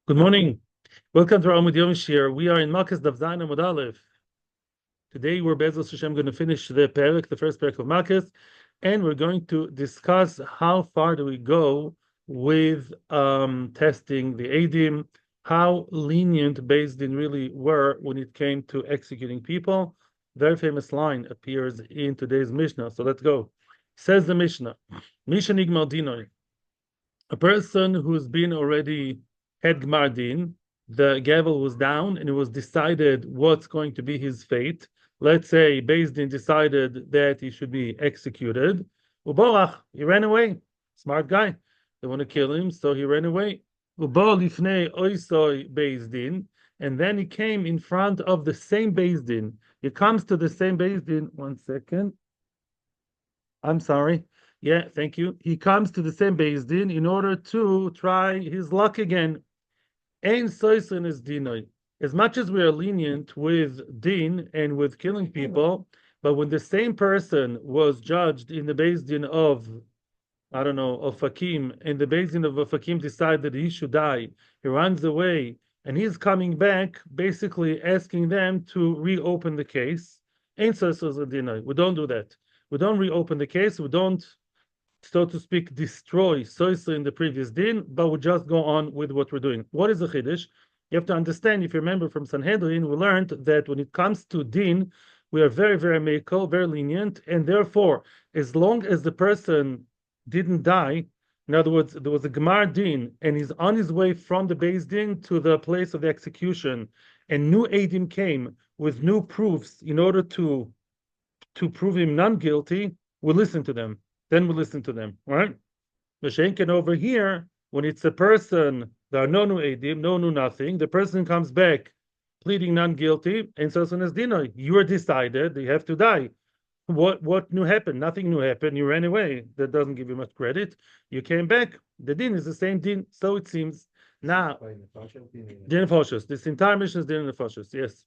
Good morning. Welcome to our Amud Yomi Shiur. We are in Makkos Daf Zayin Amud Aleph. Today we're Be'ezus Hashem going to finish the first parak of Makkos, and we're going to discuss how far do we go with testing the Eidim, how lenient Beis Din really were when it came to executing people. Very famous line appears in today's Mishnah. So let's go. Says the Mishnah, Misha Nigmal Dinoi, a person who's been already had Gmar Din, the gavel was down and it was decided what's going to be his fate. Let's say Beis Din decided that he should be executed. Uborach, he ran away. Smart guy. They want to kill him, so he ran away. Ubo lifnei oisoi Beis Din, and then he came in front of the same Beis Din. He comes to the same Beis Din. 1 second. I'm sorry. Yeah, thank you. He comes to the same Beis Din in order to try his luck again. Ein soisin is dinoi. As much as we are lenient with din and with killing people, but when the same person was judged in the Beis Din of, I don't know, of Hakim, and the Beis Din of Hakim decided that he should die, he runs away, and he's coming back, basically asking them to reopen the case. Ein soisin is dinoi. We don't do that. We don't reopen the case. We don't, so to speak, destroy soisa in the previous din, but we just go on with what we're doing. What is a chiddush? You have to understand, if you remember from Sanhedrin, we learned that when it comes to din, we are very, very mekel, very lenient, and therefore, as long as the person didn't die, in other words, there was a Gemar din, and he's on his way from the Beis Din to the place of the execution, and new Eidim came with new proofs in order to prove him non-guilty, we listen to them. Then we listen to them, right? Mashenkin over here, when it's a person, there are no new edim, no new nothing, the person comes back pleading non-guilty, and so as dino, you are decided, you have to die. What new happened? Nothing new happened. You ran away. That doesn't give you much credit. You came back. The din is the same din, so it seems. Now, din nefashos. This entire mission is din nefashos. Yes.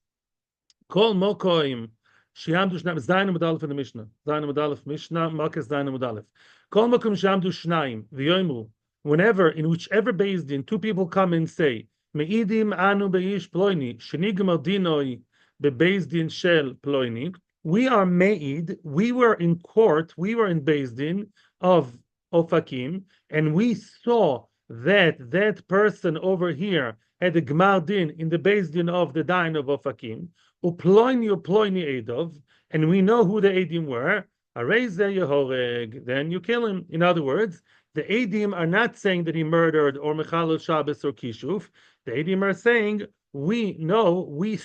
Kol mokoim. Shiamdu Shnaim, Zayin Amud Aleph in the Mishnah. Zayin Amud Aleph Mishnah, Makkos Zayin Amud Aleph. Kol Makom Shiamdu Shnaim, V'yomu. Whenever, in whichever Beis Din, two people come and say, Me'idim anu beish ploini, shenigmal dinoi bebeis din shel ploini. We are me'id, we were in court, we were in Beis Din of Hakim, and we saw that that person over here had a Gmar Din in the Beis Din of the Dain of Hakim. Uploini Edov, and we know who the Eidim were. Then you kill him. In other words, the Eidim are not saying that he murdered or Mechalel Shabbos or Kishuf. The Eidim are saying, we know, we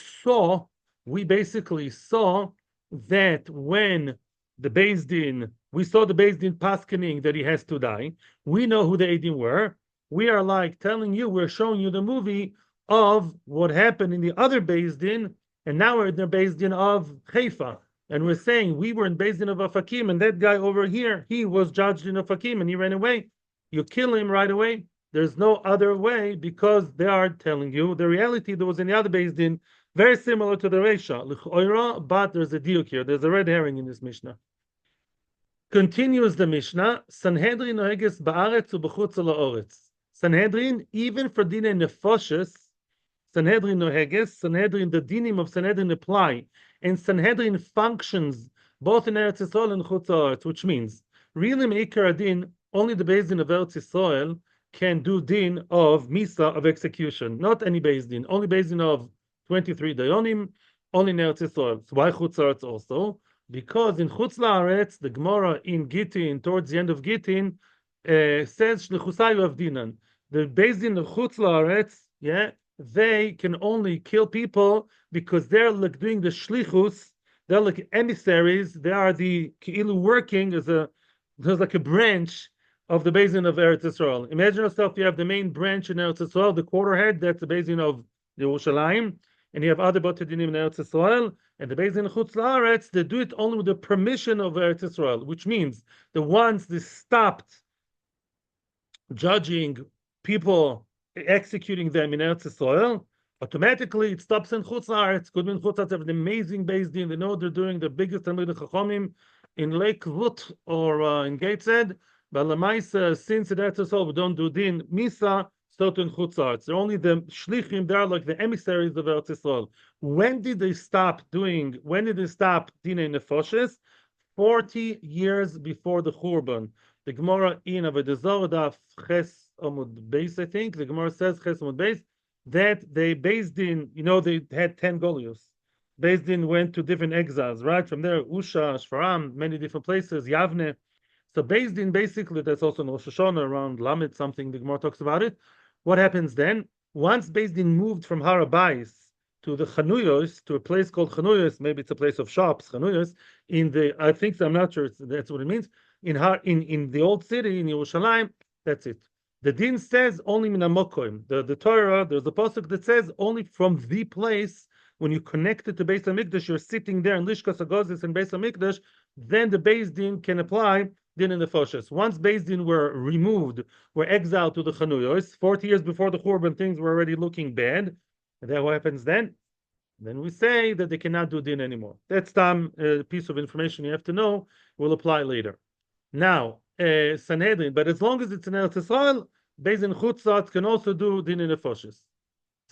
basically saw that when the Beis Din, we saw the Beis Din paskening that he has to die. We know who the Eidim were. We are like telling you, we're showing you the movie of what happened in the other Beis Din. And now we're in the Beis Din of Haifa. And we're saying we were in Beis Din of Hakim, and that guy over here, he was judged in Hakim, and he ran away. You kill him right away. There's no other way, because they are telling you the reality that was in the other Beis Din, very similar to the Reisha, but there's a diuk here. There's a red herring in this Mishnah. Continues the Mishnah, Sanhedrin noheges ba'aretz u'b'chutz la'oretz. Sanhedrin, even for dinei nefoshes, Sanhedrin noheges, Sanhedrin, the dinim of Sanhedrin apply, and Sanhedrin functions both in Eretz Yisrael and Chutz La'aretz, which means, really Meikar Din, only the Beis Din of Eretz Yisrael can do din of Misa, of execution, not any Beis Din, only Beis Din of 23 Dayonim, only in Eretz Yisrael. So why Chutz La'aretz also? Because in Chutz La'aretz, the Gemara in Gittin, towards the end of Gittin, says Shlichusayu of Dinan. The Beis Din of Chutz La'aretz, yeah, they can only kill people because they're like doing the shlichus, they're like emissaries, they are the ki'ilu working there's like a branch of the Beis Din of Eretz Yisrael. Imagine yourself, you have the main branch in Eretz Yisrael, the quarterhead, that's the Beis Din of Yerushalayim, and you have other Botei Dinim in Eretz Yisrael, and the Beis Din of Chutz La'aretz, they do it only with the permission of Eretz Yisrael, which means the ones they stopped judging people, executing them in Eretz Yisrael, automatically it stops in Chutz La'aretz. Could mean Chutz La'aretz have an amazing Beis Din. They know they're doing the biggest Talmid Chachamim in Lake Lut or in Gateshead. But Lamaisa, since in Eretz Yisrael we don't do Din Misa, so to in Chutzarts. They're only the shlichim. They are like the emissaries of Eretz Yisrael. When did they stop dinei nefoshes? 40 years before the Churban. The Gemara in Avodah Zarah daf Ches Amud Beis, I think. The Gemara says Ches Amud Beis that they Beis Din, they had 10 Golios. Beis Din went to different exiles, right? From there, Usha, Shfaram, many different places, Yavne. So Beis Din, basically, that's also in Rosh Hashanah, around Lamed, something, the Gemara talks about it. What happens then? Once Beis Din moved from Harabais to the Chanuyos, to a place called Chanuyos, maybe it's a place of shops, Chanuyos, I think, I'm not sure that's what it means, in the old city, in Yerushalayim, that's it. The Din says only min hamokoim. The Torah, there's a pasuk that says only from the place, when you connect it to Beis HaMikdash, you're sitting there in Lishkas HaGozis and Beis HaMikdash, then the Beis Din can apply Din in the Foshes. Once Beis Din were removed, were exiled to the Chanuyos, 40 years before the Churban, things were already looking bad. And then what happens then? Then we say that they cannot do Din anymore. That's some piece of information you have to know, will apply later. Now, Sanhedrin, but as long as it's in Eretz Yisrael, Beis Din Chutzat can also do Din in the Foshes.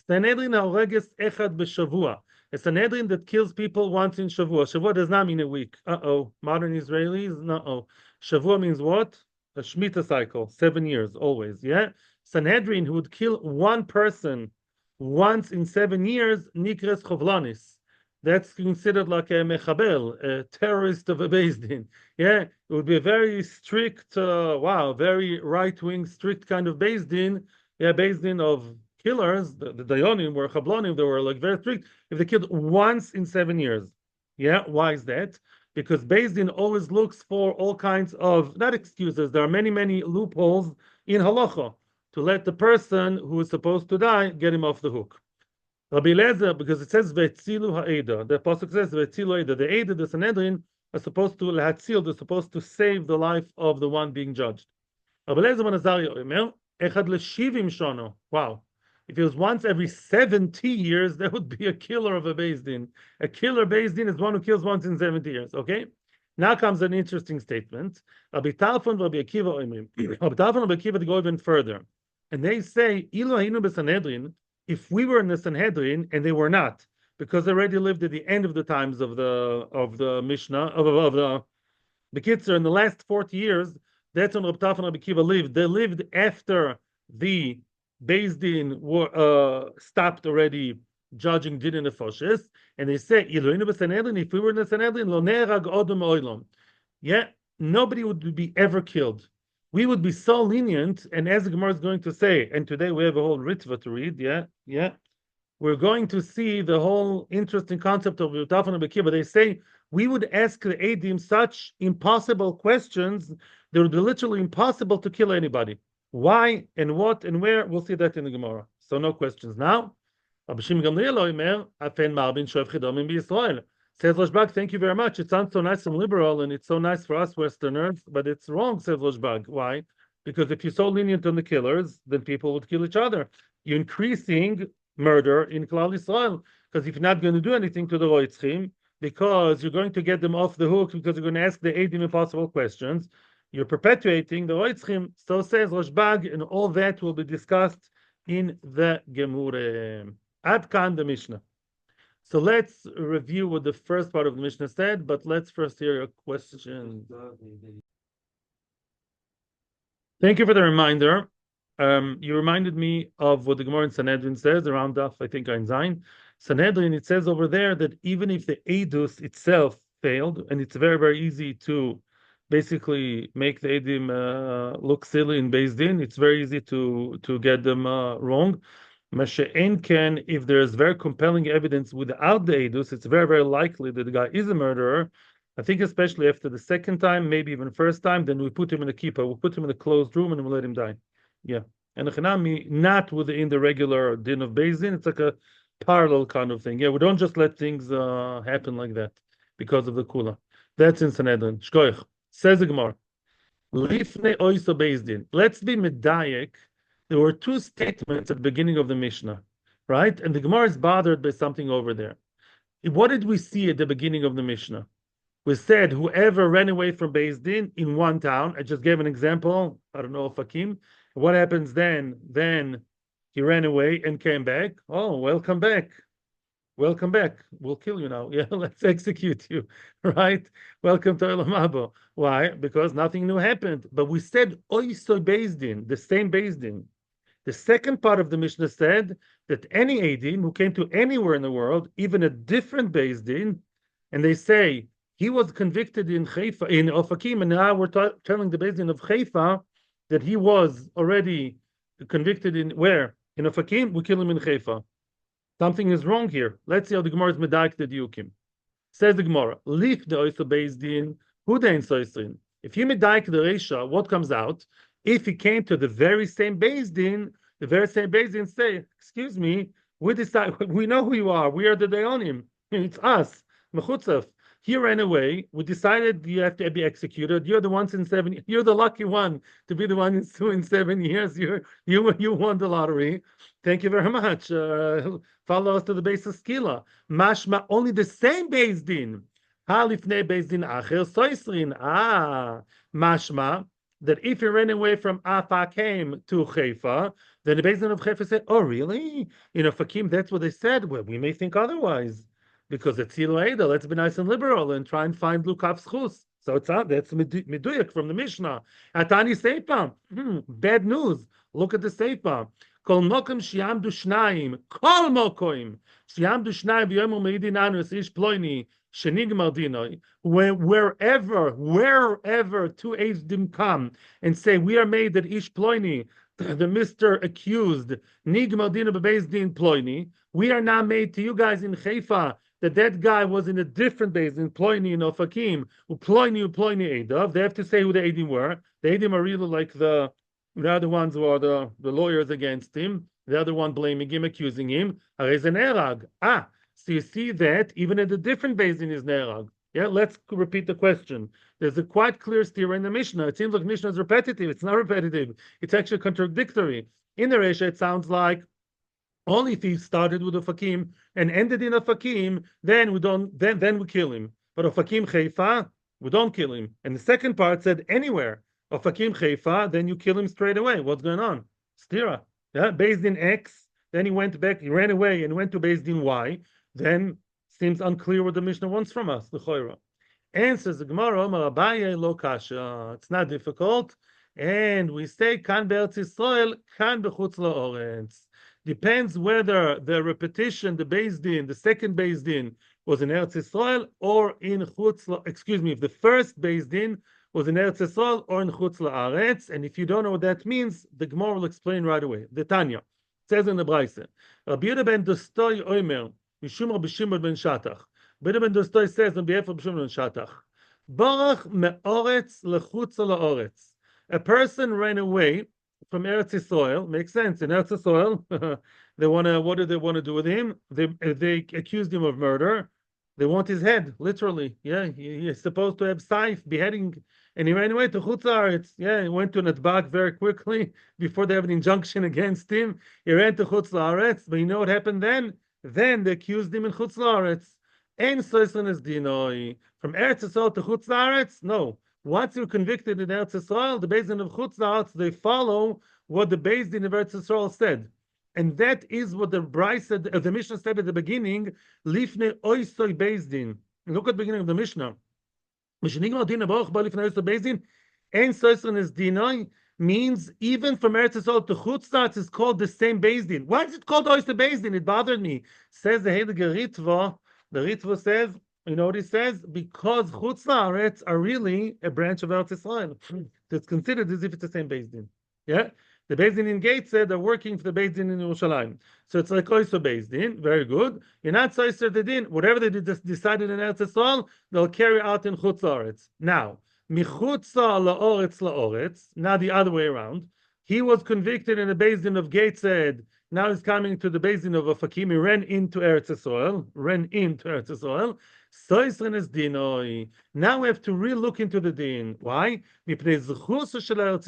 Sanhedrin haoreges echad b'shavua. A Sanhedrin that kills people once in Shavua. Shavua does not mean a week. Modern Israelis, no. Shavua means what? A Shemitah cycle, 7 years, always, yeah? Sanhedrin who would kill one person once in 7 years, nikres chovlanis. That's considered like a mechabel, a terrorist of a Beis Din. Yeah, it would be a very strict, very right-wing, strict kind of Beis Din. Yeah, Beis Din of killers. The Dayonim were Chablonim. They were like very strict. If they killed once in 7 years. Yeah, why is that? Because Beis Din always looks for all kinds of, not excuses, there are many, many loopholes in halacha to let the person who is supposed to die get him off the hook. Rabbi Eliezer, because it says ve'etzilu ha'eda, the pasuk says ve'etzilu ha'eda, the Eda, the Sanhedrin, are supposed to lehatzil, they're supposed to save the life of the one being judged. Rabbi Eliezer ben Azariah omer, echad l'shivim shono. Wow. If it was once every 70 years, that would be a killer of a Beis Din. A killer Beis Din is one who kills once in 70 years, okay? Now comes an interesting statement. Rabbi Talfon and Rabbi Akiva omrim. Rabbi Talfon and Rabbi Akiva, they go even further. And they say, Ilu hayinu b'Sanhedrin, if we were in the Sanhedrin, and they were not, because they already lived at the end of the times of the Mishnah, of the Bekitzer, in the last 40 years, that's when Rabbi Talfon and Rabbi Akiva lived. They lived after the Beis Din stopped already judging Din in the Foshes, and they say, if we were in the Sanhedrin, lo nerag odom oilom. Yeah, nobody would be ever killed. We would be so lenient, and as the Gemara is going to say, and today we have a whole ritva to read, yeah, we're going to see the whole interesting concept of Talfon and Bekiva. They say we would ask the Eidim such impossible questions that would be literally impossible to kill anybody. Why and what and where? We'll see that in the Gemara. So no questions now. Says Roshbag, thank you very much. It sounds so nice and liberal, and it's so nice for us Westerners, but it's wrong, says Roshbag. Why? Because if you're so lenient on the killers, then people would kill each other. You're increasing murder in Klal Yisrael, because if you're not going to do anything to the Roitzchim, because you're going to get them off the hook, because you're going to ask the Eidim impossible questions, you're perpetuating the Roitzchim. So says Roshbag, and all that will be discussed in the Gemurah. Ad kan the Mishnah. So let's review what the first part of the Mishnah said, but let's first hear a question. Thank you for the reminder. You reminded me of what the Gemara in Sanhedrin says around Daf, I think, Ein Zayin. Sanhedrin, it says over there that even if the Eidus itself failed, and it's very, very easy to basically make the Eidim look silly in Beis Din, it's very easy to get them wrong. Masha'en can, if there is very compelling evidence without the Eidus, it's very, very likely that the guy is a murderer. I think especially after the second time, maybe even first time, then we put him in a kippah, we'll put him in a closed room and we'll let him die. Yeah. And the Chanami, not within the regular din of Beis Din, it's like a parallel kind of thing. Yeah, we don't just let things happen like that because of the kula. That's in Sanhedrin. Shkoich. Says the Gemara. Lifnei oiso Beis Din. Let's be medayek. There were two statements at the beginning of the Mishnah, right? And the Gemara is bothered by something over there. What did we see at the beginning of the Mishnah? We said whoever ran away from Beis Din in one town, I just gave an example, I don't know, Fakim. What happens then? Then He ran away and came back. Oh, welcome back. Welcome back. We'll kill you now. Yeah, let's execute you. Right? Welcome to Olam Haba. Why? Because nothing new happened. But we said Oiso Beis Din, the same Beis Din. The second part of the Mishnah said that any Eidim who came to anywhere in the world, even a different Beis Din, and they say he was convicted in Haifa, in Ofakim, and now we're telling the Beis Din of Haifa that he was already convicted in where? In Ofakim, we kill him in Haifa. Something is wrong here. Let's see how the Gemara is medaik the diukim. Says the Gemara, Lif the Oisa Beis Din, Hudain Soisrin. If you medaik the Reisha, what comes out? If he came to the very same Beis Din, the very same Beis Din say, excuse me, we decide, we know who you are. We are the Dayanim. It's us. Mechutzaf. He ran away. We decided you have to be executed. You're the ones in 7. You're the lucky one to be the one in 7 years. You won the lottery. Thank you very much. Follow us to the base of Skila. Mashma, only the same Beis Din. Halifnei Beis Din acher soisrin. Mashma, that if he ran away from Afa came to Haifa, then the Beis Din of Haifa said, oh, really? You know, Fakim, that's what they said. Well, we may think otherwise. Because it's Eda, let's be nice and liberal and try and find Lukav Schus. So it's out. That's Meduyak from the Mishnah. Atani Seipa. Bad news. Look at the Seipa. Kol mokim shiamdu shnaim. Kol mokim shiamdu shnaim v'yomu meidin anus ish ploini shenigmar dinoi. Wherever two Eidim come and say we are made that ish ploini, the Mr. accused, nigmar dina bebeis din ploini. We are now made to you guys in Haifa that guy was in a different base in Ploini and Ofakim, Uploini Edav. They have to say who the Eidim were. The Eidim are really like the other ones who are the lawyers against him. The other one blaming him, accusing him. So you see that even at a different base in his Nerag. Yeah, let's repeat the question. There's a quite clear steer in the Mishnah. It seems like Mishnah is repetitive. It's not repetitive. It's actually contradictory. In the Resha, it sounds like only if he started with a fakim and ended in a fakim, then we don't. Then we kill him. But a fakim chayfa, we don't kill him. And the second part said anywhere a fakim chayfa, then you kill him straight away. What's going on? Stira. Yeah, Beis Din X. Then he went back. He ran away and went to Beis Din Y. Then seems unclear what the Mishnah wants from us. The Choira answers the Gemara. Omar Abaye lo kasha. It's not difficult. And we say kan be'Eretz Yisrael, kan bechutz la'oretz. Depends whether the repetition, the Beis Din, the second Beis Din was in Eretz Yisrael or in Chutz. Excuse me, if the first Beis Din was in Eretz Yisrael or in Chutz La'aretz, and if you don't know what that means, the Gemara will explain right away. The Tanya says in the Braise, Rabbi Yehuda ben Dostoy Omer Mishum Rabbi Shimon ben Shatach. Rabbi Yehuda ben Dostoy says on behalf of Rabbi Shimon ben Shatach, Barach me'oretz lechutz la'oretz. A person ran away from Eretz Yisrael. Makes sense. In Eretz Yisrael, what do they want to do with him? They accused him of murder. They want his head, literally. Yeah, he's supposed to have saif, beheading, and he ran away to Chutz La'aretz. Yeah, he went to Natbag very quickly before they have an injunction against him. He ran to Chutz La'aretz, but you know what happened then? Then they accused him in Chutz La'aretz. Ein soisran es dinoi. From Eretz Yisrael to Chutz La'aretz? No. Once you're convicted in Eretz Yisrael, the Beis Din of Chutz La'aretz, they follow what the Beis Din of Eretz Yisrael said. And that is what the the Mishnah said at the beginning, Lifnei Oisoi Beis Din. Look at the beginning of the Mishnah. Mishnigmar din abaruch ba lifnei Oisoi Beis Din, ein soisran es dinoi, means even from Eretz Yisrael to Chutz La'aretz is called the same Beis Din. Why is it called Oisoi Beis Din? It bothered me. Says the Heilige Ritva. The Ritva says, you know what he says? Because Chutz La'aretz are really a branch of Eretz Yisrael. It's considered as if it's the same Beis Din. Yeah? The Beis Din in Gate said they're working for the Beis Din in Yerushalayim. So it's like Oiso Beis Din. Very good. You're not Soiser the Din. Whatever they decided in Eretz Yisrael, they'll carry out in Chutz La'aretz. Now, Michutz La'oretz, now the other way around. He was convicted in the Beis Din of Gate said, now he's coming to the Beis Din of Ofakim. He ran into Eretz Yisrael. Soisran es dinoi. Now we have to re-look into the din. Why? Because of the zchus of Eretz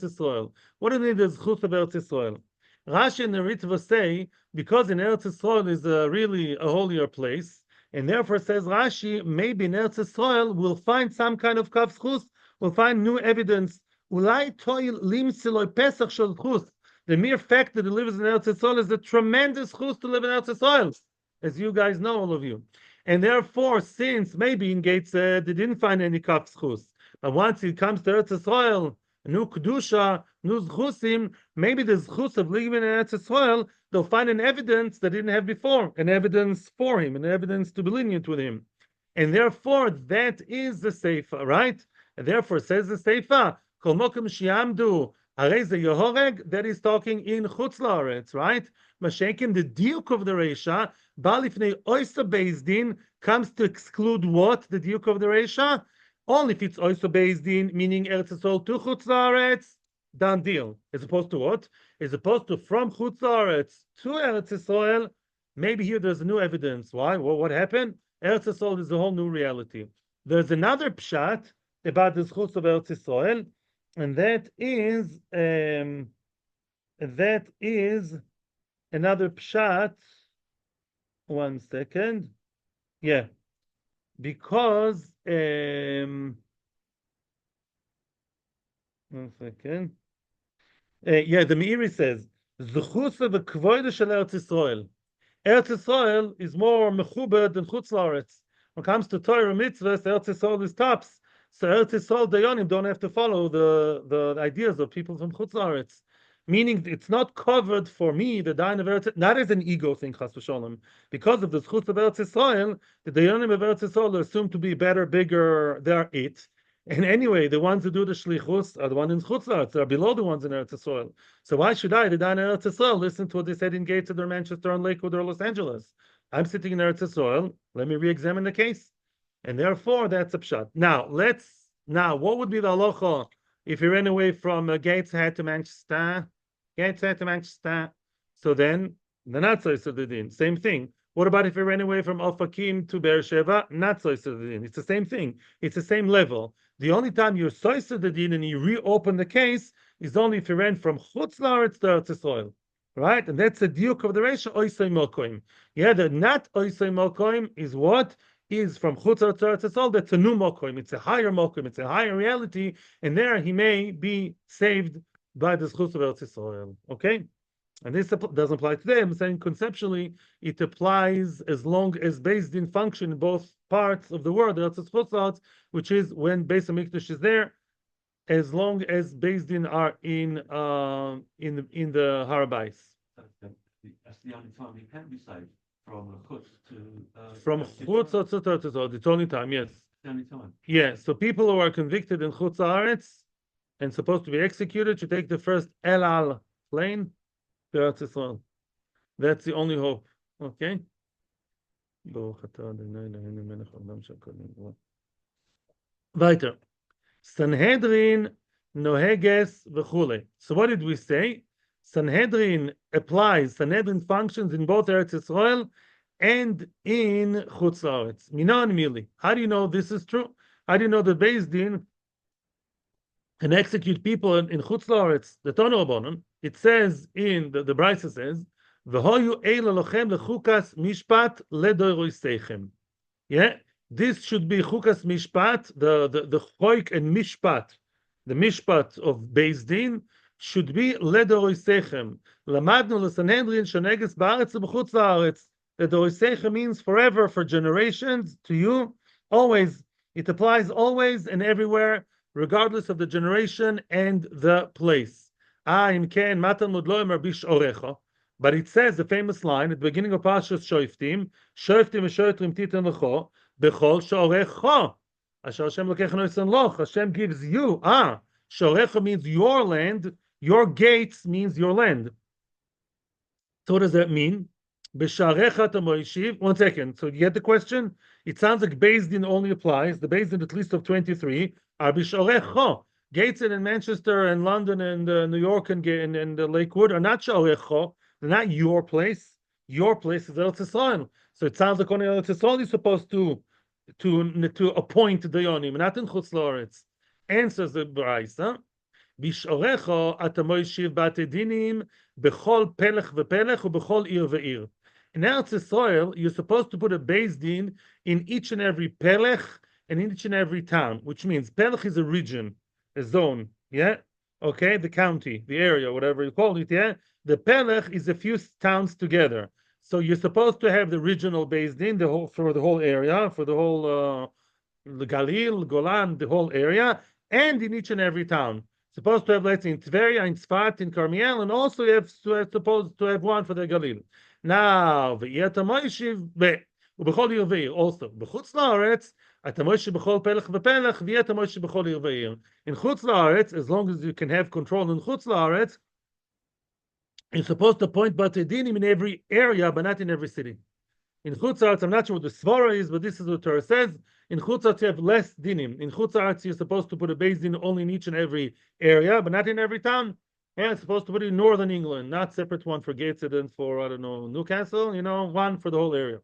Yisrael. What do you mean the zchus of Eretz Yisrael? Rashi and the Ritva say, because in Eretz Yisrael is really a holier place, and therefore says Rashi, maybe in Eretz Yisrael we'll find some kind of kav zchus, we'll find new evidence. Ulai toil lim siloi pesach shel zchus. The mere fact that he lives in Eretz Yisrael is a tremendous chus to live in Eretz Yisrael, as you guys know, all of you. And therefore, since maybe in Gates they didn't find any kaf chus, but once he comes to Eretz Yisrael, new kedusha, new zchusim, maybe the zchus of living in Eretz Yisrael, they'll find an evidence that they didn't have before, an evidence for him, an evidence to be lenient with him. And therefore, that is the seifa, right? And therefore, says the seifa, kol mokum shiamdu, hareze yehoreg, that is talking in chutz laaretz, right? Mashenkin, the diuk of the Reisha, balifnei oysa Beis Din, comes to exclude what? The diuk of the Reisha? Only if it's oysa Beis Din, meaning Eretz Yisrael to chutz laaretz, done deal. As opposed to what? As opposed to from chutz laaretz to Eretz Yisrael, maybe here there's new evidence. Why? Well, what happened? Eretz Yisrael is a whole new reality. There's another pshat about the zchus of Eretz Yisrael, and that is another pshat. 1 second. Yeah, because 1 second. Yeah, the Meiri says zchus of the kvoida shel Eretz Yisrael. Eretz Yisrael is more mechuber than chutz laaretz. When it comes to Torah mitzvahs, Eretz Yisrael is tops. So Eretz Yisrael dayanim don't have to follow the ideas of people from chutz laaretz. Meaning it's not covered for me, the dayan of Eretz, not as an ego thing, chas v'sholem. Because of the chutz of Eretz Yisrael, the dayanim of Eretz Yisrael are assumed to be better, bigger, they're it. And anyway, the ones who do the shlichus are the ones in chutz laaretz. They are below the ones in Eretz Yisrael. So why should I, the dayan of Eretz Yisrael, listen to what they said in Gates or Manchester or Lakewood or Los Angeles? I'm sitting in Eretz Yisrael. Let me re-examine the case, and therefore that's a pshat. Now what would be the halacha if he ran away from Gateshead to Manchester? Gateshead to Manchester. So then the not so din. Same thing. What about if he ran away from Ofakim to Beersheba? Not so din. It's the same thing. It's the same level. The only time you're so din and you reopen the case is only if you ran from chutz laaretz to Eretz Yisrael, right? And that's the diuk of the Reisha oisay mokoim. Yeah, the not oisay mokoim is what is from chutz laaretz to Eretz Yisrael. That's a new mokoim. It's a higher mokoim. It's a higher reality, and there he may be saved by the zchus of Eretz Yisrael. Okay. And this doesn't apply today. I'm saying conceptually, it applies as long as Beis Din function in both parts of the world, which is when Beis Hamikdash is there, as long as Beis Din are in the Harabais. That's the only time you can be saved from chutz to from chutz to Eretz. It's only time, yes. the only time. Yeah. So people who are convicted in chutz haaretz and supposed to be executed should take the first El Al plane. That's the only hope. Okay. Weiter. Sanhedrin noheges v'chule. So what did we say? Sanhedrin functions in both Eretz Yisrael and in Chutz Laaretz. Minan mili. How do you know this is true? How do you know that Beis Din can execute people in Chutz Laaretz? The Tonu Rabbanon. It says in the Brisa says, "V'hoyu eila lochem lechukas mishpat ledoroiseichem." Yeah, this should be chukas mishpat, the choik and mishpat, the mishpat of Beis Din should be ledoroiseichem. Lamadnu l'sanhedrin shoneges ba'aretz u'b'chutz la'aretz. Ledoroiseichem means forever, for generations, to you, always. It applies always and everywhere, regardless of the generation and the place. But it says the famous line at the beginning of Parshas Shoftim, Shoftim v'Shoftim titan l'cho, b'chol shorecho. Asher Hashem lokech noisen loch. Hashem gives you. Shorecho means your land. Your gates means your land. So what does that mean? B'sharecha tamoishiv. 1 second. So you get the question? It sounds like Beis Din only applies. The Beis Din, at least of 23, are b'shorecho. Gateshead in Manchester and London and New York and Lakewood are not shorecho. They're not your place. Your place is Eretz Yisrael. So it sounds like only Eretz Yisrael is supposed to appoint the Yonim, not in Chutz Laaretz. Answers the Brisa. Bishorecho atamoishiv batedinim bechol pelech vepelech ubechol ir ve'ir. In Eretz Yisrael, you're supposed to put a Beis Din in each and every pelech and in each and every town, which means pelech is a region, a zone, yeah? okay, the county, the area, whatever you call it, yeah. The Pelech is a few towns together. So you're supposed to have the regional Beis Din, the whole for the whole area, for the whole the Galil, Golan, the whole area, and in each and every town. Supposed to have, let's say, in Tveria, in Tzfat, in Carmiel, and also you have supposed to have one for the Galil. Now, v'yet ha-moishiv ובכל עיר ועיר, also, בחוץ לארץ, אתה מוישה בכל פלח ופלח, ואתה מוישה בכל עיר ועיר. In חוץ לארץ, as long as you can have control in חוץ לארץ, you're supposed to appoint Batei Dinim in every area, but not in every city. In Chutz La'aretz, I'm not sure what the Svara is, but this is what Torah says. In Chutz La'aretz, you have less dinim. In Chutz La'aretz, you're supposed to put a Beis Din only in each and every area, but not in every town. And it's supposed to put it in northern England, not separate one for Gateshead and for, I don't know, Newcastle, one for the whole area.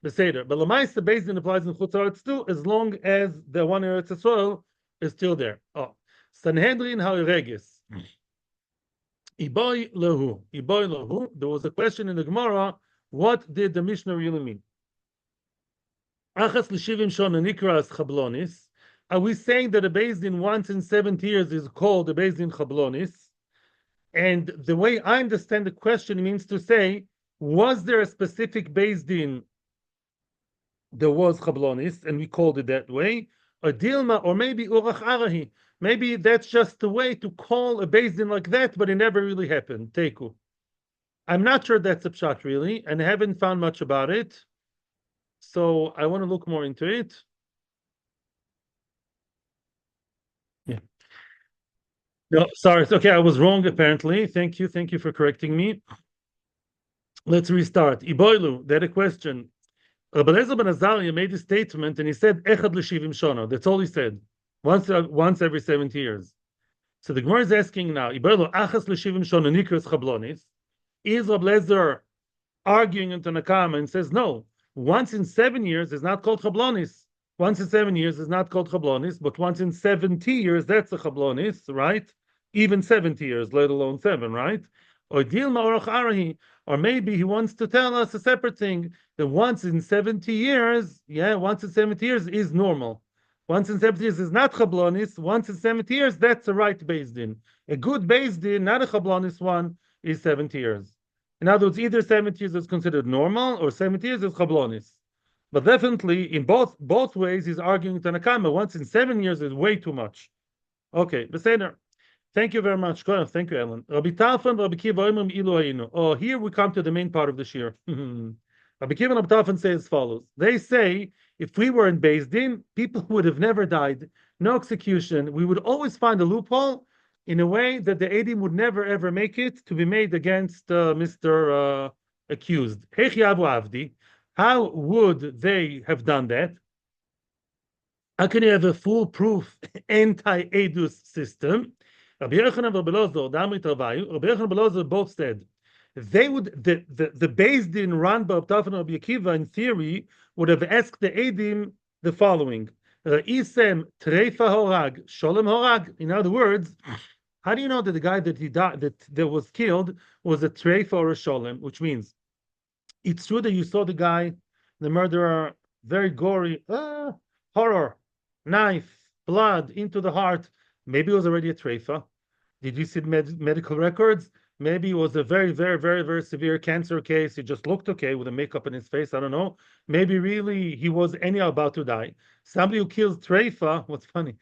The Seder. But Lamais, the Beis Din applies in Chutz La'aretz too, as long as the one Eretz Yisrael is still there. Oh. Sanhedrin HaRegis. Iboy Lehu. There was a question in the Gemara. What did the Mishnah really mean? Achas l'shivim shona nikras chablonis. Are we saying that a Beis Din once in 70 years is called a Beis Din chablonis? And the way I understand the question means to say, was there a specific Beis Din that was chablonis, and we called it that way? Or Dilma, or maybe Urach Arahi. Maybe that's just the way to call a Beis Din like that, but it never really happened. Teku. I'm not sure that's a pshat really, and I haven't found much about it. So I want to look more into it. Yeah. No, sorry. Okay, I was wrong apparently. Thank you for correcting me. Let's restart. Iboilu, they had a question. Rabbi Eliezer ben Azariah made a statement and he said, Echad l'shivim shana. That's all he said. Once every 70 years. So the Gemara is asking now, Iboilu, Achas l'shivim shana nikras chablonis. Is Rabbi Eliezer arguing into Nakama and says, no, once in 7 years is not called Chablonis. Once in 7 years is not called Chablonis, but once in 70 years, that's a Chablonis, right? Even 70 years, let alone 7, right? Or Dilma Orach Arahi, or maybe he wants to tell us a separate thing, that once in 70 years, once in 70 years is normal. Once in 70 years is not Chablonis, once in 70 years, that's a right Beis Din. A good Beis Din, not a Chablonis one, is 70 years. In other words, either 70 years is considered normal or 70 years is chablonis. But definitely, in both ways, he's arguing Tanakama. Once in 7 years is way too much. Okay, Beseder. Thank you very much. Thank you, Ellen. Rabbi Tarfon, Rabbi Kiva, Ilu Hayinu. Oh, here we come to the main part of the Shiur. Rabbi Kiva and Rabbi Tarfon say as follows. They say, if we were in Beis Din, people would have never died. No execution. We would always find a loophole in a way that the Edim would never ever make it to be made against Mr. Accused. How would they have done that? How can you have a foolproof anti-Edus system? Rabbi Yochanan and Rabbi Elazar, Rabbi Yochanan and Rabbi Elazar both said they would the Beis Din run by Rabbi Tarfon and Rabbi Akiva in theory would have asked the Edim the following: Isem treifa horag, sholem horag. In other words, how do you know that the guy that he died, that was killed, was a treifa or a sholem? Which means it's true that you saw the guy, the murderer, very gory, horror, knife, blood into the heart. Maybe it was already a treifa. Did you see medical records? Maybe it was a very, very, very, very severe cancer case. He just looked okay with the makeup on his face. I don't know. Maybe really he was anyhow about to die. Somebody who kills treifa, what's funny?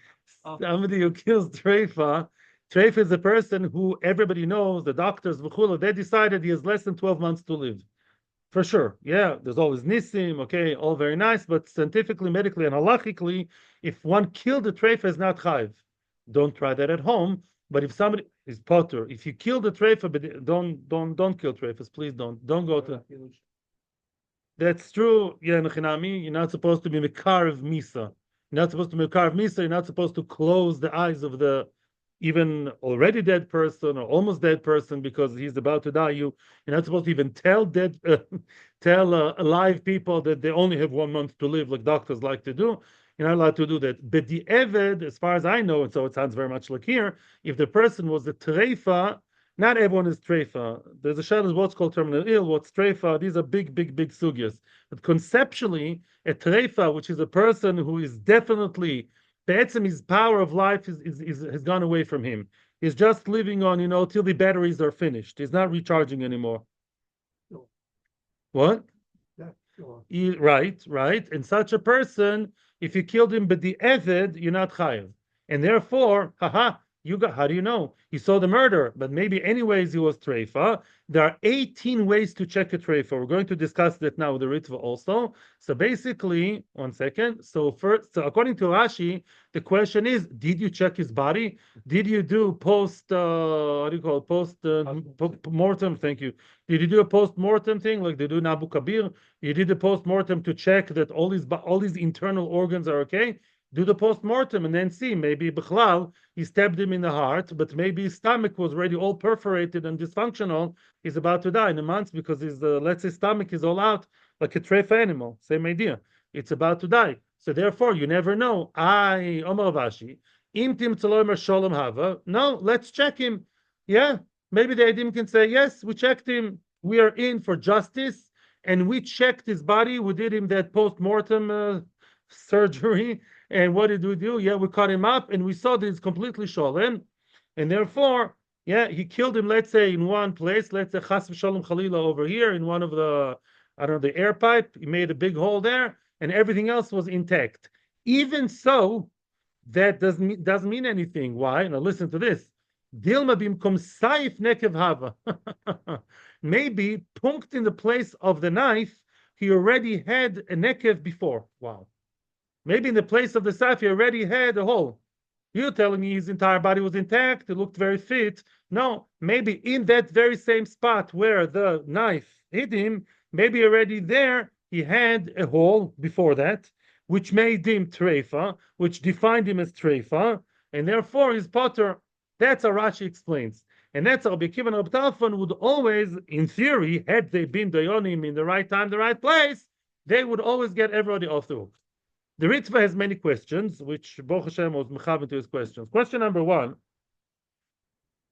Somebody who kills treifa is a person who everybody knows, the doctors, they decided he has less than 12 months to live. For sure. Yeah, there's always Nisim, okay, all very nice, but scientifically, medically, and halachically, if one killed a treifa, is not chayv. Don't try that at home. But if somebody is potter, if you kill the treifa, but don't kill treifas, please don't go to. That's true. Yeah, Nechinami, you're not supposed to be mekar of misa. You're not supposed to be mekar of misa. You're not supposed to close the eyes of the even already dead person or almost dead person because he's about to die. You're not supposed to even tell alive people that they only have 1 month to live, like doctors like to do. You're not allowed to do that. But the Eved, as far as I know, and so it sounds very much like here, if the person was a treifa, not everyone is treifa. There's a shadow what's called terminal ill, what's treifa. These are big sugyas. But conceptually, a treifa, which is a person who is definitely, his power of life has gone away from him. He's just living on, till the batteries are finished. He's not recharging anymore. Sure. What? Yeah, sure. Right. And such a person, if you killed him but the eved, you're not chayav. And therefore, how do you know? He saw the murder, but maybe anyways he was treifa. There are 18 ways to check a treifa. We're going to discuss that now with the Ritva also. So basically, one second. So according to Rashi, the question is, did you check his body? Did you do what do you call it? Mortem? Thank you. Did you do a post mortem thing like they do in Abu Kabir? You did a post mortem to check that all these internal organs are okay. Do the post mortem and then see maybe Bichlal he stabbed him in the heart, but maybe his stomach was already all perforated and dysfunctional. He's about to die in a month because his let's say stomach is all out like a trefa animal. Same idea. It's about to die. So therefore, you never know. Omar Vashi, im tim tzalomer sholem hava. No, let's check him. Yeah, maybe the Edim can say yes. We checked him. We are in for justice, and we checked his body. We did him that post mortem surgery. And what did we do? Yeah, we cut him up and we saw that it's completely sholem. And therefore, yeah, he killed him, let's say, in one place, let's say Chas v'Shalom Chalila over here in one of the, I don't know, the air pipe. He made a big hole there and everything else was intact. Even so, that doesn't mean anything. Why? Now listen to this. Dilma bimkom saif nekev hava. Maybe punkt in the place of the knife, he already had a nekev before. Wow. Maybe in the place of the saif, he already had a hole. You're telling me his entire body was intact, it looked very fit. No, maybe in that very same spot where the knife hit him, maybe already there he had a hole before that, which made him treifa, which defined him as treifa, and therefore his potter. That's how Rashi explains. And that's how Rabbi Akiva and Rabbi Talfon would always, in theory, had they been dayonim in the right time, the right place, they would always get everybody off the hook. The Ritva has many questions, which Baruch Hashem was mechav into his questions. Question number one: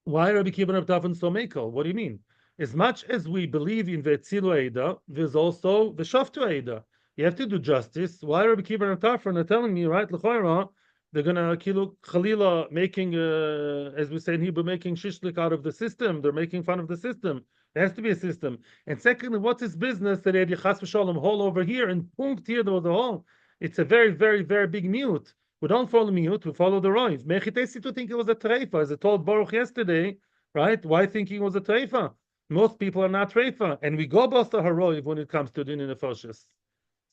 why Rabbi Akiva and Rabbi Talfon so mekel? What do you mean? As much as we believe in the Etzilu Eida, there's also the Shoftu Eida. You have to do justice. Why Rabbi Akiva and Rabbi Talfon are telling me, right, l'choira, they're gonna kill Chalila, making, as we say in Hebrew, making shishlik out of the system. They're making fun of the system. There has to be a system. And secondly, what's his business that they had Yechas v'Shalom hole over here and punkt here there was a hole? It's a very, very, very big mute. We don't follow mute, we follow the Roiv. Mechitesi to think it was a treifa, as I told Baruch yesterday, right? Why thinking it was a treifa? Most people are not treifa, and we go both to Haroiv when it comes to din in the foshes.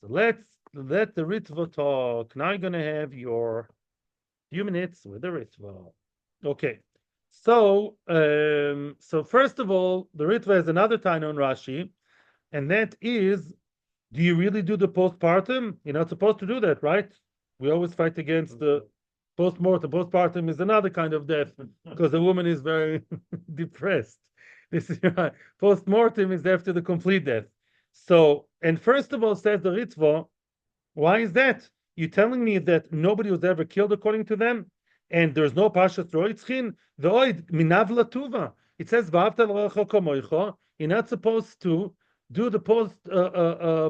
So let's let the Ritva talk. Now you're going to have your few minutes with the Ritva. Okay. So first of all, the Ritva has another time on Rashi, and that is, do you really do the postpartum? You're not supposed to do that, right? We always fight against the postmortem. Postpartum is another kind of death because the woman is very depressed. This is right. Postmortem is after the complete death. So, and first of all, says the Ritva, why is that? You're telling me that nobody was ever killed according to them, and there's no Pashat Roitzchin? The Oid Minav Latuva. It says V'avta l'recha kamoicha. You're not supposed to do the post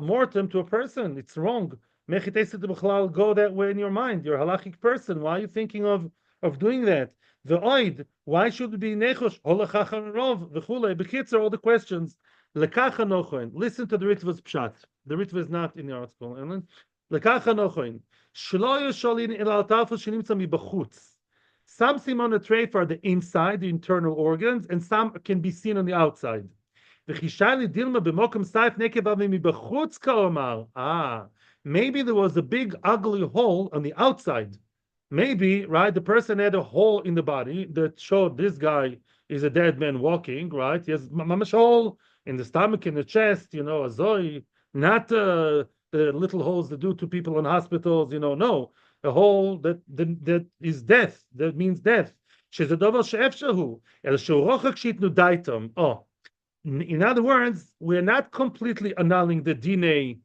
mortem to a person. It's wrong. Go that way in your mind. You're a halachic person. Why are you thinking of doing that? The oid. Why should it be nechosh? Holachacharov v'chulei. Bekitzer, all the questions. Lekacha nochoin. Listen to the Ritva's pshat. The Ritva is not in the article. Lekacha nochoin. Shlo yosholin el altafos shenimtza mibachutz. Some seem on the tray for the inside, the internal organs, and some can be seen on the outside. Maybe there was a big ugly hole on the outside. Maybe, right, the person had a hole in the body that showed this guy is a dead man walking, right? He has mamash hole in the stomach, in the chest, a zoi, not the little holes they do to people in hospitals, no. A hole that is death, that means death. Oh. In other words, we're not completely annulling the DNA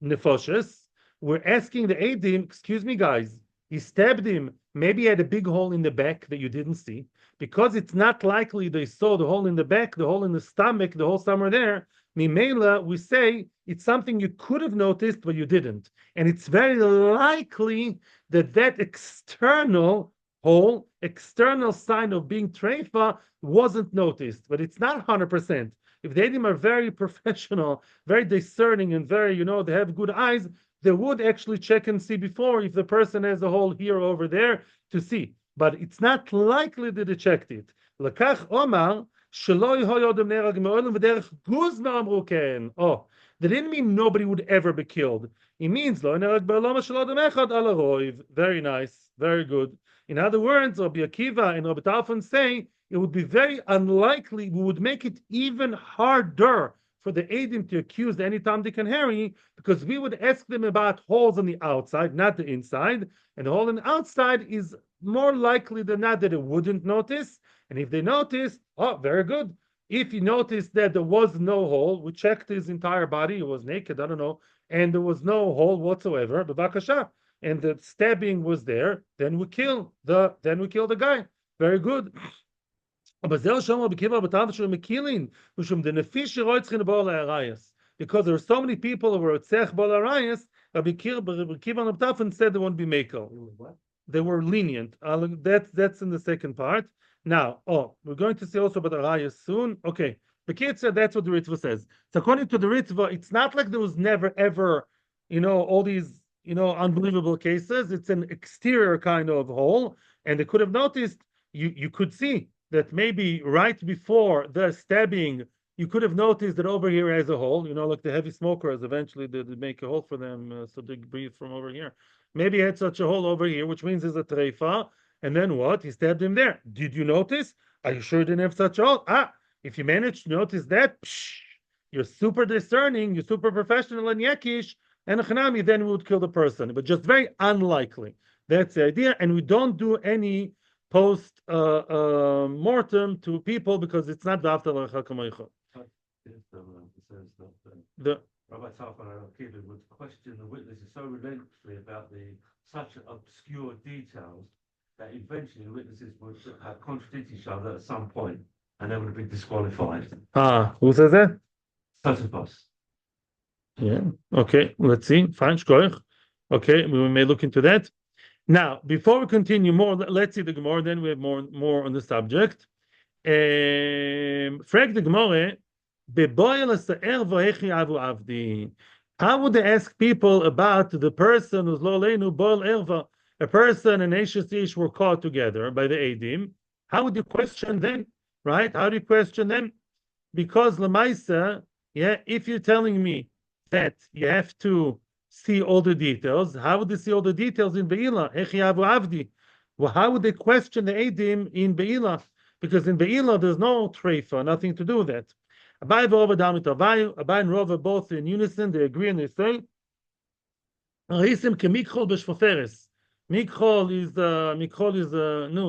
nefoshes. We're asking the Eidim, excuse me, guys, he stabbed him. Maybe he had a big hole in the back that you didn't see. Because it's not likely they saw the hole in the back, the hole in the stomach, the hole somewhere there. Mimela, we say it's something you could have noticed, but you didn't. And it's very likely that external hole external sign of being treifa wasn't noticed, but it's not 100%. If the Edim are very professional, very discerning, and very, they have good eyes, they would actually check and see before if the person has a hole here or over there to see. But it's not likely that they checked it. Lakach Omar, Sheloi hoyodem nerag me'olam v'derech guz v'amru ken. Oh, that didn't mean nobody would ever be killed. It means lo nerag be'olam shel odem echad ala roiv. Very nice, very good. In other words, Rabbi Akiva and Rabbi Tarfon say it would be very unlikely. We would make it even harder for the Eidim to accuse any Tom, Dick, and Harry, because we would ask them about holes on the outside, not the inside. And the hole on the outside is more likely than not that it wouldn't notice. And if they noticed, oh, very good. If you noticed that there was no hole, we checked his entire body, he was naked, I don't know, and there was no hole whatsoever, b'vakasha, and the stabbing was there, then we kill the guy. Very good. Because there are so many people who were tzech bol arayas, Rabbi Kiva and Rabbi said they won't be makel. They were lenient. That's in the second part. Now, we're going to see also about arayas soon. Okay, the kid said that's what the Ritva says. So according to the Ritva, it's not like there was never ever, all these, unbelievable cases. It's an exterior kind of hole, and they could have noticed. You could see that maybe right before the stabbing, you could have noticed that over here has a hole, like the heavy smokers, eventually they make a hole for them so they breathe from over here. Maybe he had such a hole over here, which means there's a treifa, and then what? He stabbed him there. Did you notice? Are you sure he didn't have such a hole? If you managed to notice that, you're super discerning, you're super professional and yakish, and Hanami, then we would kill the person, but just very unlikely. That's the idea, and we don't do any post mortem to people because it's not v'afta l'recha kamoicha. It says that The Rabbi Tarfon and Akiva would question the witnesses so relentlessly about such obscure details that eventually the witnesses would have contradicted each other at some point, and they would have been disqualified. who says that? Tosafos. Yeah. Okay. Let's see. Fine. Shkoich. Okay. We may look into that. Now, before we continue more, let's see the Gemara. Then we have more on the subject. Frag the Gemara. How would they ask people about the person who's lo leinu boil erva? A person and Ashes Ish were caught together by the Eidim. How would you question them? Right? How do you question them? Because Lamaisa, if you're telling me that you have to see all the details, how would they see all the details in Be'ilah? Echiyavu Avdi. Well, how would they question the Eidim in Be'ilah? Because in Be'ilah there's no treifa, nothing to do with that. Abai and Rova both in unison, they agree and they say, Mikhol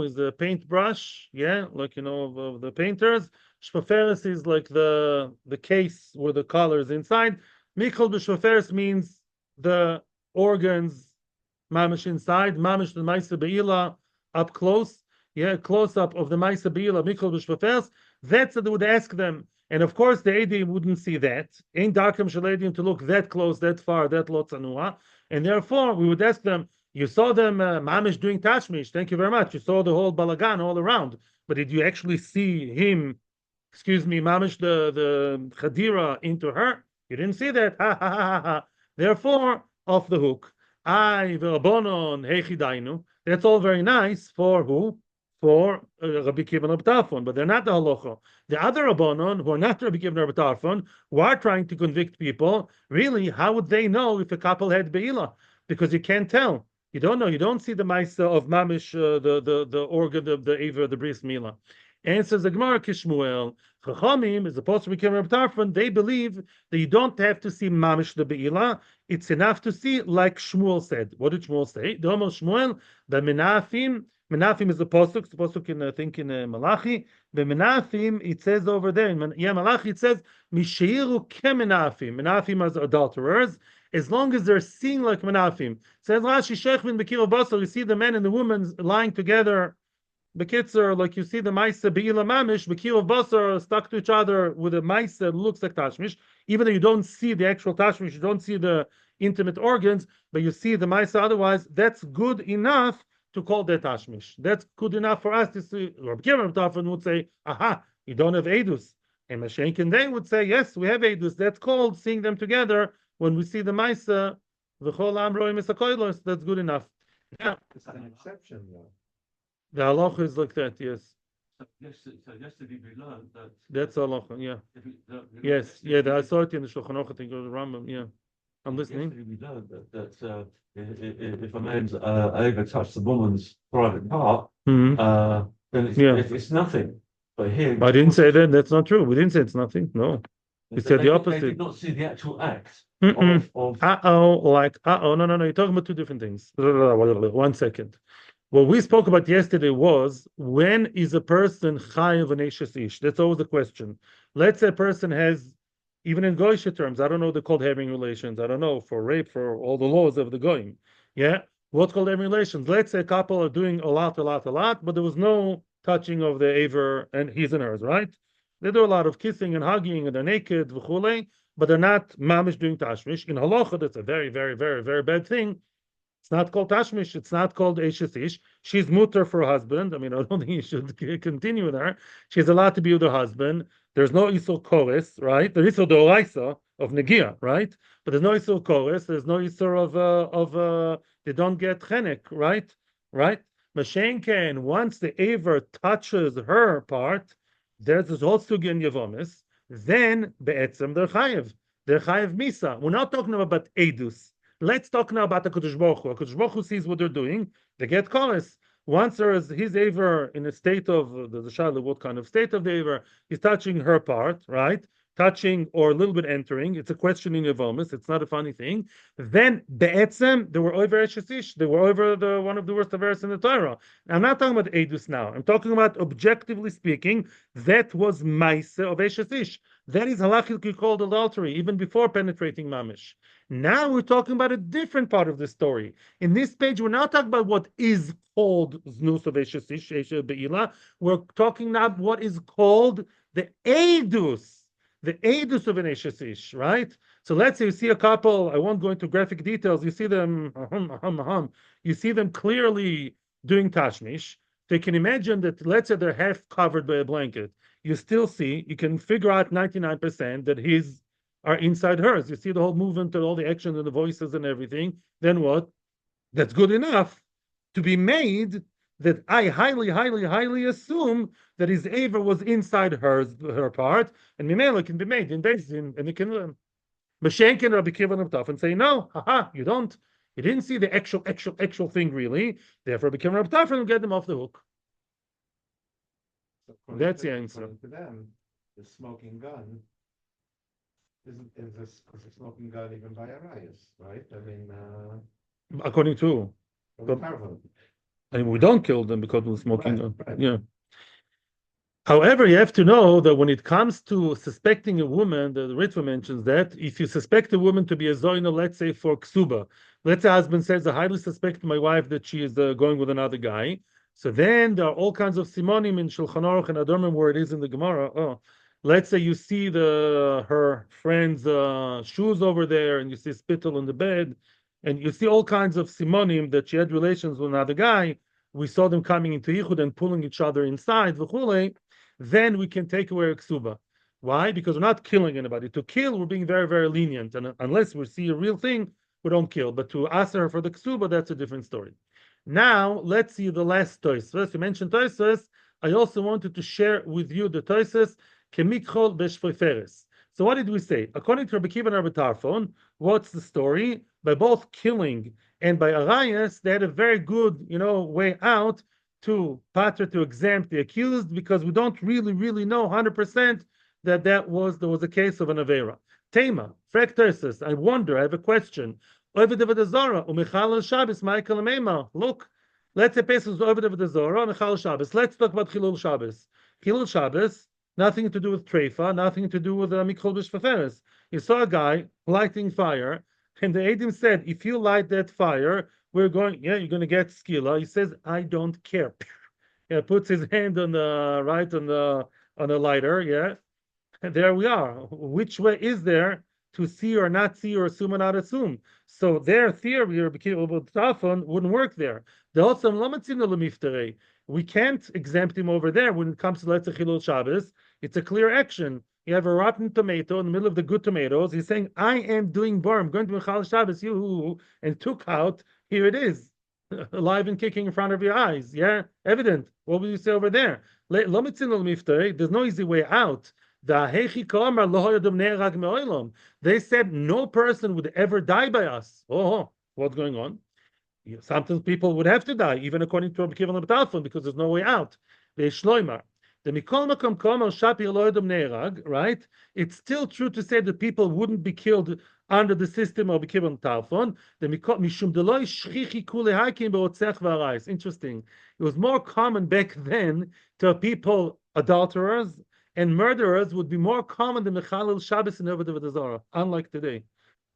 is a paintbrush, like of the painters. Shpaferes is like the case with the colors inside. Mikhol b'shpaferes means the organs, mamish inside, mamish the Maisa Be'ilah up close, close up of the Maisa Be'ilah, Mikhol b'shpaferes. That's what they would ask them. And of course, the Eidim wouldn't see that. Ain't darkam shel Eidim to look that close, that far, that lo tzanua. And therefore, we would ask them, you saw them mamish doing tashmish. Thank you very much. You saw the whole balagan all around. But did you actually see him, mamish the chadira into her? You didn't see that. Ha ha ha ha. Therefore, off the hook. That's all very nice for who? For Rabbi Kiva and Rabbi Tarfon, but they're not the halacha. The other Rabbanon, who are not Rabbi Kiva and Rabbi Tarfon, who are trying to convict people, really, how would they know if a couple had Be'ilah? Because you can't tell. You don't know. You don't see the Maisa of Mamish, the organ of the Aver, the Bris Mila. Answers the Gemara Kishmuel. Chachamim, as opposed to Rabbi Kiva and Rabbi Tarfon, they believe that you don't have to see Mamish the Be'ilah. It's enough to see, like Shmuel said. What did Shmuel say? The Omer Shmuel, the Menafim. Menafim is the pasuk in I think in Malachi. The Menafim, it says over there in Malachi, it says Misheiru kemenafim. Menafim as adulterers, as long as they're seeing like Menafim. It says Rashi Shechvin Bekirav Basar. You see the men and the women lying together. Bekitzer, like you see the Maisa Be'ilah Mamish, Bekirav Basar stuck to each other with a Maisa that looks like Tashmish. Even though you don't see the actual Tashmish, you don't see the intimate organs, but you see the Maisa otherwise. That's good enough to call that tashmish. That's good enough for us to see. Rabbi Kiva often would say, aha, you don't have edus. And Mashenk and they would say, yes, we have edus. That's called seeing them together when we see the Maisa, v'chol am roim esakoilos. That's good enough. Yeah, It's an exception, though. the halacha is like that, yes. So yesterday we learned that. That's halacha, yeah. We Yes, yesterday yeah, I we- saw it in the Shulchan Aruch, I think, or the Rambam, yeah. I'm listening. Yesterday we learned that if a man's over touched the woman's private part, Mhm. then Yeah. it's nothing. But here, I didn't say that. That's not true. We didn't say it's nothing. No. we said the They opposite. did not see the actual act Mm-mm. of No. You're talking about two different things. 1 second. What we spoke about yesterday was when is a person chayav an eshes ish? That's always the question. Let's say a person has, even in goyish terms, I don't know, they're called having relations. I don't know, for rape, for all the laws of the goyim. Yeah? What's called having relations? Let's say a couple are doing a lot, but there was no touching of the aver and his and hers, right? They do a lot of kissing and hugging and they're naked, v'chule, but they're not mamish doing tashmish. In halacha, that's a very, very, very, very bad thing. It's not called tashmish. It's not called eshes ish. She's mutter for her husband. I mean, I don't think you should continue with her. She's allowed to be with her husband. There's no isur kores, right? There is isur doraisa of negia, right? But there's no isur kores. There's no isur of they don't get chenek, right? Right? Mashenken, once the aver touches her part, there's this whole sugi in Yavomis. Then be'etzem they're chayev. They're chayev misa. We're not talking about edus. Let's talk now about the Kodesh Baruch Hu. Kodesh Baruch Hu sees what they're doing. They get kolis. Once there is his aver in a state of the shadow, what kind of state of the aver? He's touching her part, right? Touching or a little bit entering. It's a question in Yavomis. It's not a funny thing. Then be'etzem, they were over Eshesish. They were over the one of the worst affairs in the Torah. I'm not talking about edus now. I'm talking about objectively speaking. That was ma'ase of Eshesish. That is halachically called adultery, even before penetrating mamish. Now we're talking about a different part of the story. In this page, we're not talking about what is called znus of Eshesish be'ila. We're talking now what is called the edus of an Eshesish, right? So let's say you see a couple, I won't go into graphic details, you see them, you see them clearly doing tashmish. So you can imagine that, let's say they're half covered by a blanket. You still see, you can figure out 99% that his are inside hers. You see the whole movement and all the action and the voices and everything. Then what? That's good enough to be made that I highly assume that his aver was inside her part, and Mimela can be made in Beis Din, and it can Mashenkin Rabbi Kiva and say, no, you don't. You didn't see the actual thing really. Therefore, Rabbi Kiva will get them off the hook. So That's the answer. according to them, the smoking gun is a smoking gun even by Arias, right? I mean, According to, from But- Tarvon. and we don't kill them because of the smoking gun. Right. Yeah. However, you have to know that when it comes to suspecting a woman, the Ritva mentions that if you suspect a woman to be a zoina, let's say for ksuba, let's say husband says, I highly suspect my wife that she is going with another guy. So then there are all kinds of simonim in Shulchan Aruch and Adomim where it is in the Gemara. Oh, let's say you see her friend's shoes over there, and you see spittle on the bed, and you see all kinds of simonim that she had relations with another guy. We saw them coming into Yichud and pulling each other inside, v'chulei. Then we can take away a ksuba. Why? Because we're not killing anybody. To kill, we're being very, very lenient, and unless we see a real thing, we don't kill. But to ask her for the ksuba, that's a different story. Now, let's see the last Tosfos. You mentioned Tosfos. I also wanted to share with you the Tosfos kemikhol b'shfoiferes. So what did we say? According to Rabbi Kiva and Rabbi Tarfon, what's the story? By both killing and by arayas, they had a very good, way out to pater, to exempt the accused, because we don't really know 100% that there was a case of an avera. Tema, fractursus. I wonder. I have a question. Look, let's say Pesach is over the Zora, Mechal Shabbos. Let's talk about Chilul Shabbos. Chilul Shabbos, nothing to do with Treifa, nothing to do with Mikol B'Shfaferes. You saw a guy lighting fire, and the Eidim said, if you light that fire, you're going to get skila. He says, I don't care. Yeah, puts his hand on the lighter, yeah. And there we are. Which way is there to see or not see or assume or not assume. So their theory or B'Kibul wouldn't work there. The Osam Lamatzin Lemiftarei. We can't exempt him over there when it comes to Letzach Hilul Shabbos. It's a clear action. You have a rotten tomato in the middle of the good tomatoes. He's saying, I am doing bar. I'm going to Mechal Shabbos, and took out, here it is, alive and kicking in front of your eyes. Yeah, evident. What would you say over there? There's no easy way out. They said no person would ever die by us. Oh, what's going on? Sometimes people would have to die, even according to Rabbi Kivan Talfon, because there's no way out. Right? It's still true to say that people wouldn't be killed under the system of Kivan Talfon. Interesting. It was more common back then to people, adulterers and murderers would be more common than Mechalel Shabbos and Avodah Zarah, unlike today.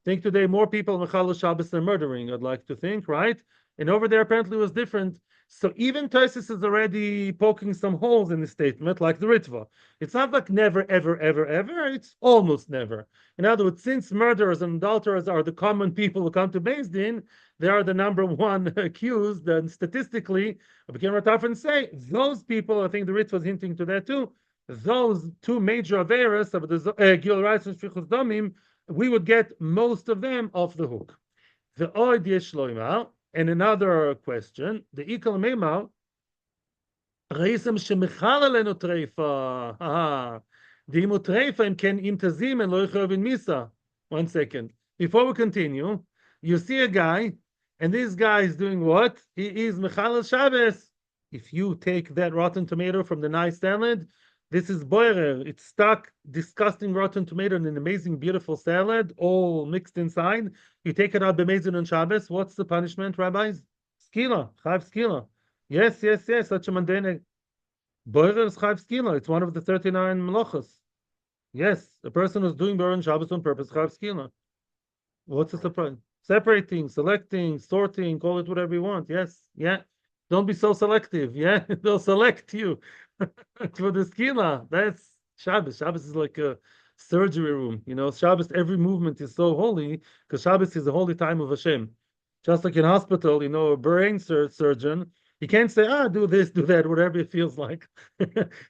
Think today more people Mechalel Shabbos than murdering, I'd like to think, right? And over there apparently was different. So even Tosis is already poking some holes in the statement, like the Ritva. It's not like never, ever, ever, ever. It's almost never. In other words, since murderers and adulterers are the common people who come to Beis Din, they are the number one accused. And statistically, I begin to often say those people. I think the Ritva was hinting to that too. Those two major averas of the Gil Rais and Shfichus Damim, we would get most of them off the hook. The Oid Yesh Loima. And another question, the Ikal Mema, Reisem Shemechal Alenu Treifa. The Imu Treifa im Ken Im Tazim and Lo Yichov in Misa. 1 second. Before we continue, you see a guy, and this guy is doing what? He is Mechal Shabbos. If you take that rotten tomato from the nice salad, this is boirer. It's stuck, disgusting rotten tomato in an amazing, beautiful salad, all mixed inside. You take it out b'mezun on Shabbos. What's the punishment, rabbis? Skila, chayv skila. Yes, such a mundane. Boirer is chayv skila. It's one of the 39 melachos. Yes, a person who's doing boirer on Shabbos on purpose, chayv skila. What's the surprise? Separating, selecting, sorting, call it whatever you want. Yes, yeah. Don't be so selective. Yeah, they'll select you. For the skila, that's Shabbos. Shabbos is like a surgery room. Shabbos, every movement is so holy because Shabbos is the holy time of Hashem. Just like in hospital, a brain surgeon, he can't say, do this, do that, whatever it feels like.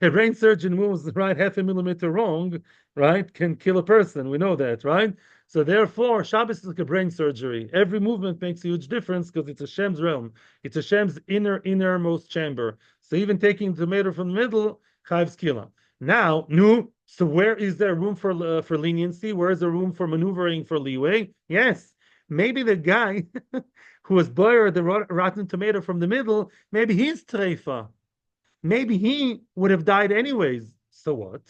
A brain surgeon moves right 0.5 millimeter wrong, right, can kill a person. We know that, right? So therefore, Shabbos is like a brain surgery. Every movement makes a huge difference because it's Hashem's realm. It's Hashem's innermost chamber. So even taking the tomato from the middle, chayv skila. Now, so where is there room for leniency? Where is there room for maneuvering, for leeway? Yes, maybe the guy who was boired the rotten tomato from the middle, maybe he's treifa. Maybe he would have died anyways. So what?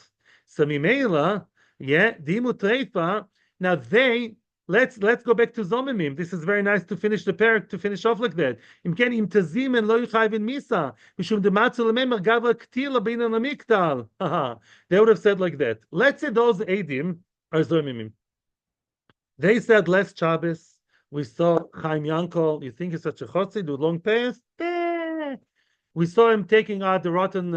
So mimela, dimu treifa. Now let's go back to Zomimim. This is very nice to finish the parak, to finish off like that. Im ken im tazim and lo yichayv in misa mishum dematzu lememer gavra ktila beinan lamiktal. They would have said like that. Let's say those Eidim are Zomimim. They said last Shabbos we saw Chaim Yankel. You think he's such a chotzi with long pants? We saw him taking out the rotten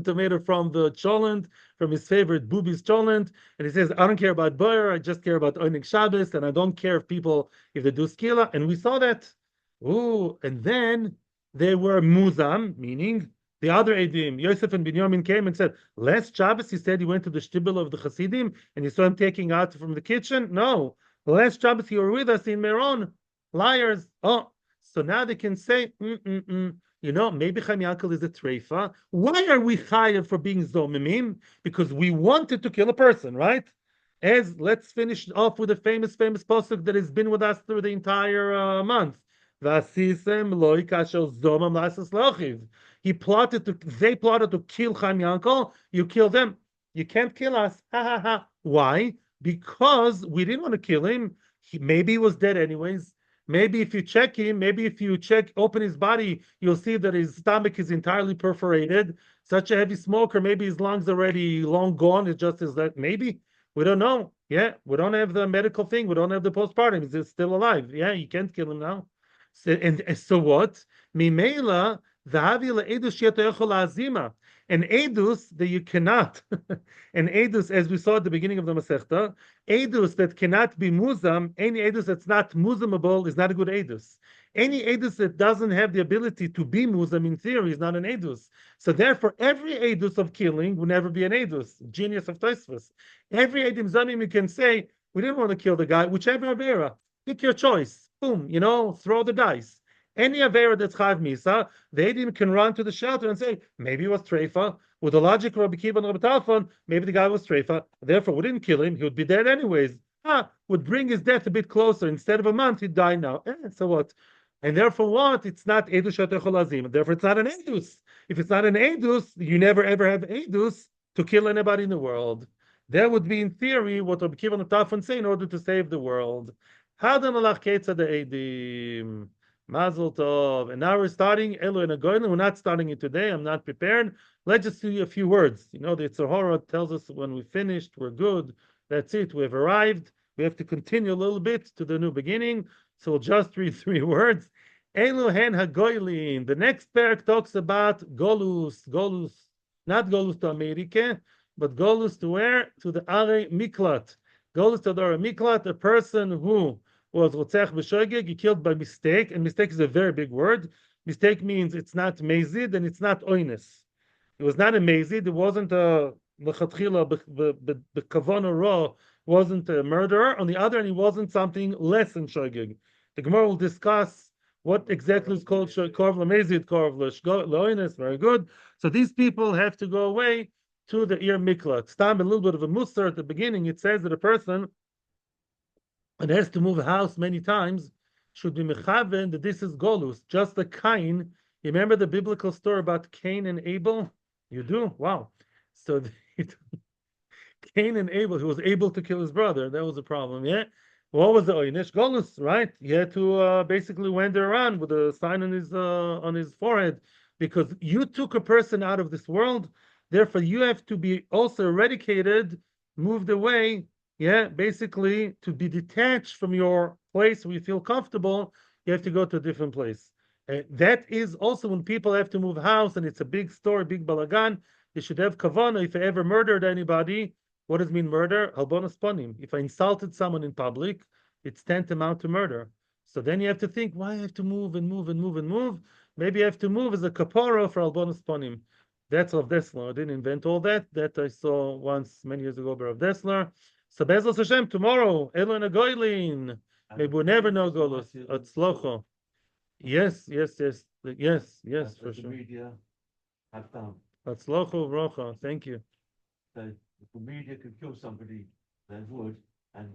tomato from the cholent, from his favorite booby's cholent, and he says, I don't care about boyer, I just care about Oinik Shabbos, and I don't care if they do skila, and we saw that. And then they were muzam, meaning the other Edim, Yosef and Binyamin came and said, last Shabbos he said he went to the shtibel of the Hasidim, and you saw him taking out from the kitchen? No. Last Shabbos you were with us in Meron. Liars. So now they can say, maybe Chaim Yankel is a treifa. Why are we chayav for being zomimim? Because we wanted to kill a person, right? Let's finish off with a famous pasuk that has been with us through the entire month. They plotted to kill Chaim Yankel. You kill them. You can't kill us. Ha ha ha. Why? Because we didn't want to kill him. Maybe he was dead anyways. Maybe if you check him, open his body, you'll see that his stomach is entirely perforated. Such a heavy smoker, maybe his lungs already long gone. It just is that maybe. We don't know. Yeah, we don't have the medical thing. We don't have the postpartum. He's still alive. Yeah, you can't kill him now. So what? Mimela, and An edus that you cannot, an edus, as we saw at the beginning of the Masechta, edus that cannot be muzam, any edus that's not muzamable is not a good edus. Any edus that doesn't have the ability to be muzam in theory is not an edus. So therefore, every edus of killing will never be an edus. Genius of Tosfos. Every edim zanim you can say, we didn't want to kill the guy, whichever avera, pick your choice. Boom, throw the dice. Any avera that's chav misa, the edim can run to the shelter and say, maybe it was treifa. With the logic of Rabbi Kiva and Rabbi Talfon, maybe the guy was treifa. Therefore, we didn't kill him. He would be dead anyways. Would bring his death a bit closer. Instead of a month, he'd die now. So what? And therefore, what? It's not edus shatecholazim. Therefore, it's not an edus. If it's not an edus, you never ever have edus to kill anybody in the world. That would be, in theory, what Rabbi Kiva and Talfon say in order to save the world. Hadan alach ketza de edim. Mazel tov. And now we're starting Elu and Agoyim. We're not starting it today. I'm not prepared. Let's just do a few words. The Tzahora tells us when we finished, we're good. That's it. We've arrived. We have to continue a little bit to the new beginning. So we'll just read 3 words. Elu hen hagoylin. The next parak talks about Golus. Golus. Not Golus to America, but Golus to where? To the Are Miklat. Golus to the Are Miklat, a person who was Rotzech B'Shogeg, he killed by mistake, and mistake is a very big word. Mistake means it's not mezid and it's not oines. It was not a mezid, it wasn't a lechatchila b'kavona ra, wasn't a murderer. On the other hand, he wasn't something less than Shogeg. The Gemara will discuss what exactly is called korv lemezid, korv leoines. Very good. So these people have to go away to the Ir Miklat. Stam a little bit of a musar at the beginning. It says that a person and has to move a house many times, should be mechaven that this is golus, just like Cain. You remember the biblical story about Cain and Abel? You do? Wow. So Cain and Abel, he was able to kill his brother. That was a problem, yeah? What was the oynish? Golus, right? He had to basically wander around with a sign on his forehead, because you took a person out of this world, therefore you have to be also eradicated, moved away, basically to be detached from your place where you feel comfortable, you have to go to a different place. That is also when people have to move house and it's a big story, big balagan, they should have kavana. If I ever murdered anybody, what does it mean murder? Halbonos panim. If I insulted someone in public, it's tantamount to murder. So then you have to think, why I have to move and move and move and move? Maybe I have to move as a kapara for halbonos panim. That's Rav Dessler. I didn't invent all that. That I saw once many years ago by Rav Dessler. So Bezos Hashem, tomorrow, Elon Agoylin. Maybe we'll never know Golos. Atzlocho. Yes, for the sure. media have done. Atzlocho Vrocha. Thank you. So if the media could kill somebody, they would, and